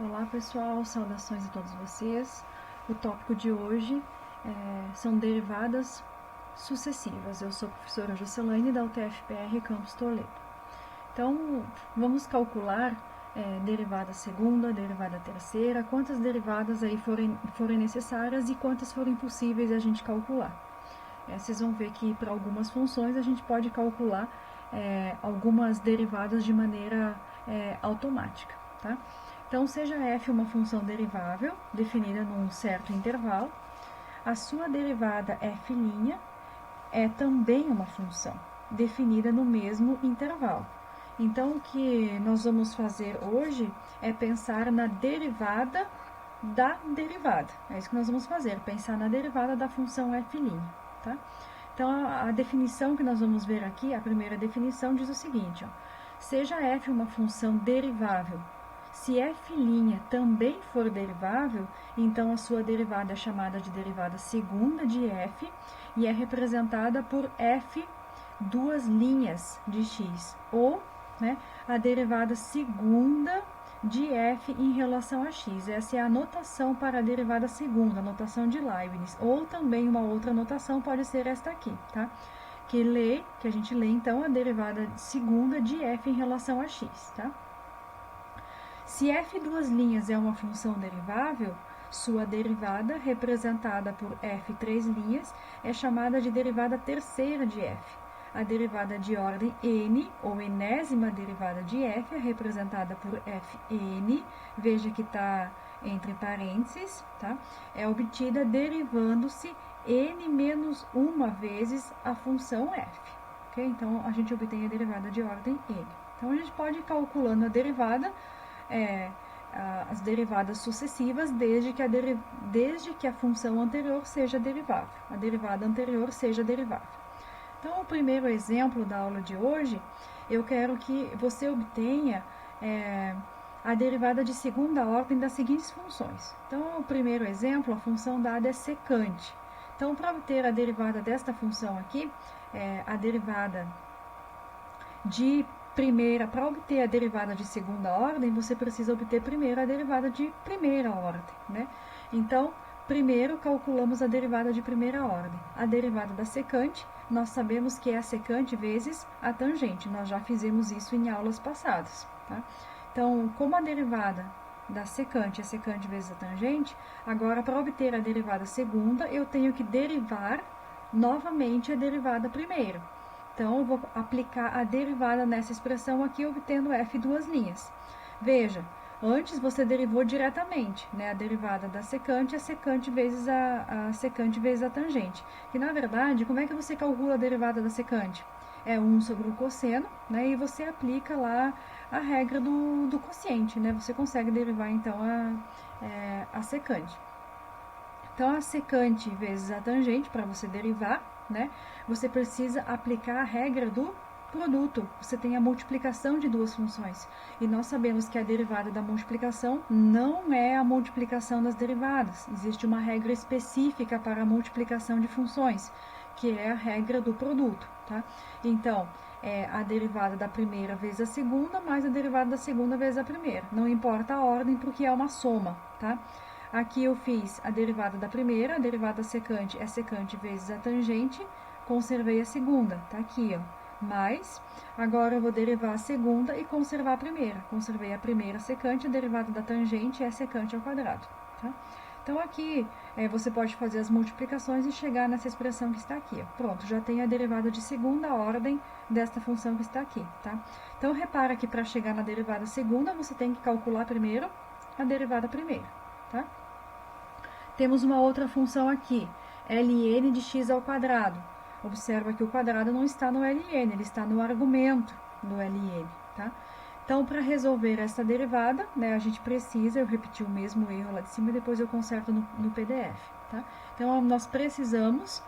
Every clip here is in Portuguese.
Olá pessoal, saudações a todos vocês. O tópico de hoje são derivadas sucessivas. Eu sou a professora Juscelane da UTFPR Campus Toledo. Então, vamos calcular derivada segunda, derivada terceira, quantas derivadas aí forem necessárias e quantas forem possíveis a gente calcular. Vocês vão ver que para algumas funções a gente pode calcular algumas derivadas de maneira automática, tá? Então, seja f uma função derivável, definida num certo intervalo, a sua derivada f' é também uma função, definida no mesmo intervalo. Então, o que nós vamos fazer hoje é pensar na derivada da derivada. É isso que nós vamos fazer, pensar na derivada da função f', tá? Então, a definição que nós vamos ver aqui, a primeira definição, diz o seguinte, ó, seja f uma função derivável, se f' também for derivável, então a sua derivada é chamada de derivada segunda de f e é representada por f duas linhas de x, ou a derivada segunda de f em relação a x. Essa é a notação para a derivada segunda, a notação de Leibniz. Ou também uma outra notação pode ser esta aqui, tá? Que a gente lê então a derivada segunda de f em relação a x, tá? Se f duas linhas é uma função derivável, sua derivada, representada por f três linhas, é chamada de derivada terceira de f. A derivada de ordem n, ou enésima derivada de f, é representada por fn, veja que está entre parênteses, tá? É obtida derivando-se n menos uma vezes a função f. Okay? Então, a gente obtém a derivada de ordem n. Então, a gente pode ir calculando a derivada, as derivadas sucessivas desde que a função anterior seja derivável, a derivada anterior seja derivável. Então, o primeiro exemplo da aula de hoje, eu quero que você obtenha a derivada de segunda ordem das seguintes funções. Então, o primeiro exemplo, a função dada é secante. Então, para obter a derivada desta função aqui, a derivada de primeira, para obter a derivada de segunda ordem, você precisa obter primeiro a derivada de primeira ordem, né? Então, primeiro calculamos a derivada de primeira ordem. A derivada da secante, nós sabemos que é a secante vezes a tangente. Nós já fizemos isso em aulas passadas, tá? Então, como a derivada da secante é secante vezes a tangente, agora para obter a derivada segunda, eu tenho que derivar novamente a derivada primeira. Então, eu vou aplicar a derivada nessa expressão aqui, obtendo f duas linhas. Veja, antes você derivou diretamente, né? A derivada da secante é secante vezes a secante vezes a tangente. E, na verdade, como é que você calcula a derivada da secante? É 1 sobre o cosseno, né? E você aplica lá a regra do quociente, né? Você consegue derivar, então, a secante. Então, a secante vezes a tangente, para você derivar, né, você precisa aplicar a regra do produto. Você tem a multiplicação de duas funções. E nós sabemos que a derivada da multiplicação não é a multiplicação das derivadas. Existe uma regra específica para a multiplicação de funções, que é a regra do produto, tá? Então, a derivada da primeira vezes a segunda, mais a derivada da segunda vezes a primeira. Não importa a ordem, porque é uma soma, tá? Aqui eu fiz a derivada da primeira, a derivada secante é secante vezes a tangente, conservei a segunda, tá aqui, ó. Mais, agora eu vou derivar a segunda e conservar a primeira. Conservei a primeira secante, a derivada da tangente é secante ao quadrado, tá? Então, aqui você pode fazer as multiplicações e chegar nessa expressão que está aqui, ó. Pronto, já tem a derivada de segunda ordem desta função que está aqui, tá? Então, repara que para chegar na derivada segunda, você tem que calcular primeiro a derivada primeira, tá? Temos uma outra função aqui, ln de x ao quadrado. Observa que o quadrado não está no ln, ele está no argumento do ln, tá? Então, para resolver essa derivada, né, a gente precisa, eu repeti o mesmo erro lá de cima e depois eu conserto no PDF, tá? Então, nós precisamos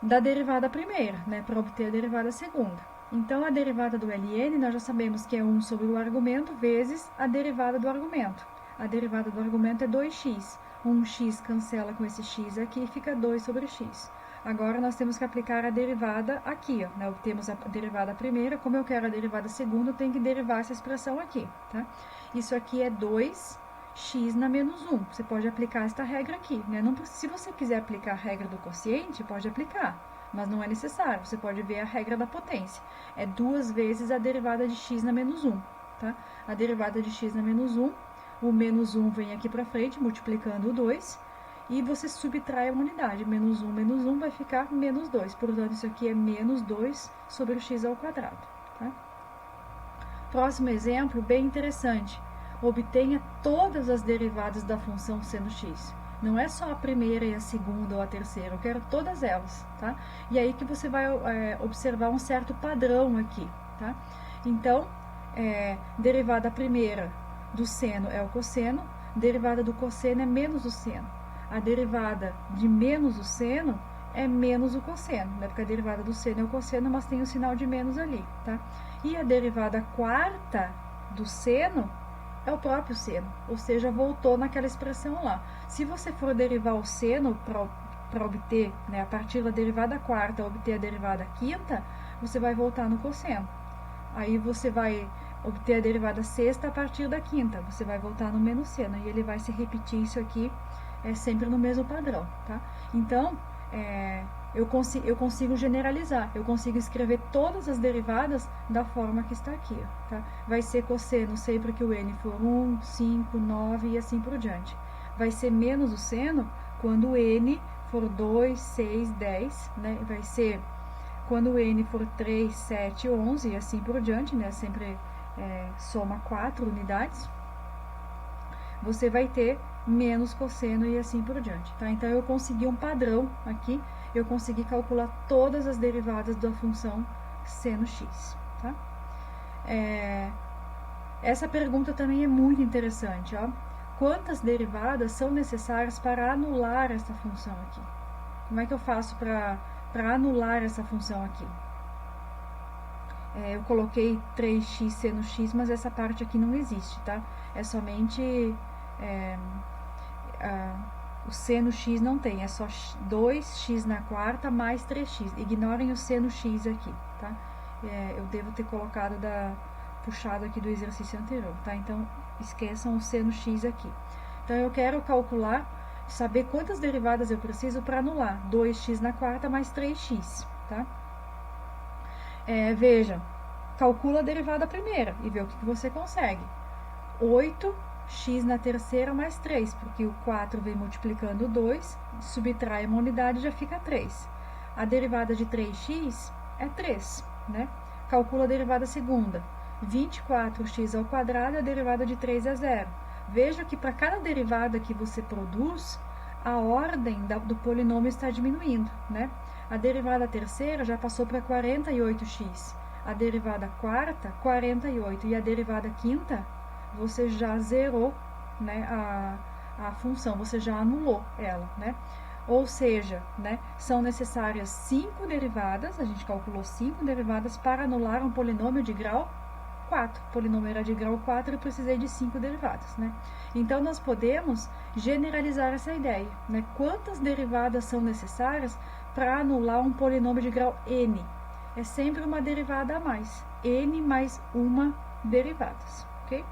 da derivada primeira, né, para obter a derivada segunda. Então, a derivada do ln, nós já sabemos que é 1 sobre o argumento vezes a derivada do argumento. A derivada do argumento é 2x. 1x cancela com esse x aqui e fica 2 sobre x. Agora, nós temos que aplicar a derivada aqui, ó, né? Obtemos a derivada primeira, como eu quero a derivada segunda, eu tenho que derivar essa expressão aqui, tá? Isso aqui é 2 x na menos 1. Você pode aplicar esta regra aqui, né? Não, se você quiser aplicar a regra do quociente, pode aplicar, mas não é necessário. Você pode ver a regra da potência. É 2 vezes a derivada de x na menos 1, tá? A derivada de x na menos 1, o menos 1 vem aqui para frente, multiplicando o 2, e você subtrai uma unidade. Menos 1 vai ficar menos 2. Portanto, isso aqui é menos 2 sobre o x ao quadrado, tá? Próximo exemplo, bem interessante. Obtenha todas as derivadas da função seno x. Não é só a primeira e a segunda ou a terceira, eu quero todas elas, tá? E aí que você vai observar um certo padrão aqui, tá? Então, derivada primeira do seno é o cosseno, derivada do cosseno é menos o seno. A derivada de menos o seno é menos o cosseno, né? Porque a derivada do seno é o cosseno, mas tem o sinal de menos ali, tá? E a derivada quarta do seno é o próprio seno, ou seja, voltou naquela expressão lá. Se você for derivar o seno para obter, né, a partir da derivada quarta, obter a derivada quinta, você vai voltar no cosseno. Aí você vai obter a derivada sexta a partir da quinta, você vai voltar no menos seno, e ele vai se repetir isso aqui sempre no mesmo padrão, tá? Então, eu consigo generalizar, eu consigo escrever todas as derivadas da forma que está aqui, tá? Vai ser cosseno sempre que o n for 1, 5, 9 e assim por diante. Vai ser menos o seno quando o n for 2, 6, 10, né? Vai ser quando o n for 3, 7, 11 e assim por diante, né? Sempre soma 4 unidades. Você vai ter menos cosseno e assim por diante, tá? Então, eu consegui um padrão aqui, eu consegui calcular todas as derivadas da função seno x, tá? Essa pergunta também é muito interessante, ó. Quantas derivadas são necessárias para anular essa função aqui? Como é que eu faço para anular essa função aqui? Eu coloquei 3x seno x, mas essa parte aqui não existe, tá? É somente... o seno x não tem, é só 2x na quarta mais 3x. Ignorem o seno x aqui, tá? Eu devo ter colocado puxado aqui do exercício anterior, tá? Então, esqueçam o seno x aqui. Então, eu quero calcular, saber quantas derivadas eu preciso para anular. 2x na quarta mais 3x, tá? Vejam, calcula a derivada primeira e vê o que você consegue. 8x na terceira mais 3, porque o 4 vem multiplicando 2, subtrai uma unidade e já fica 3. A derivada de 3x é 3, né? Calcula a derivada segunda. 24x ao quadrado, a derivada de 3 é 0. Veja que para cada derivada que você produz, a ordem do polinômio está diminuindo, né? A derivada terceira já passou para 48x. A derivada quarta, 48. E a derivada quinta, você já zerou, né, a função, você já anulou ela, né? Ou seja, né, são necessárias 5 derivadas, a gente calculou 5 derivadas para anular um polinômio de grau 4. O polinômio era de grau 4 e eu precisei de 5 derivadas, né? Então, nós podemos generalizar essa ideia, né? Quantas derivadas são necessárias para anular um polinômio de grau n? É sempre uma derivada a mais. N mais uma derivadas, ok?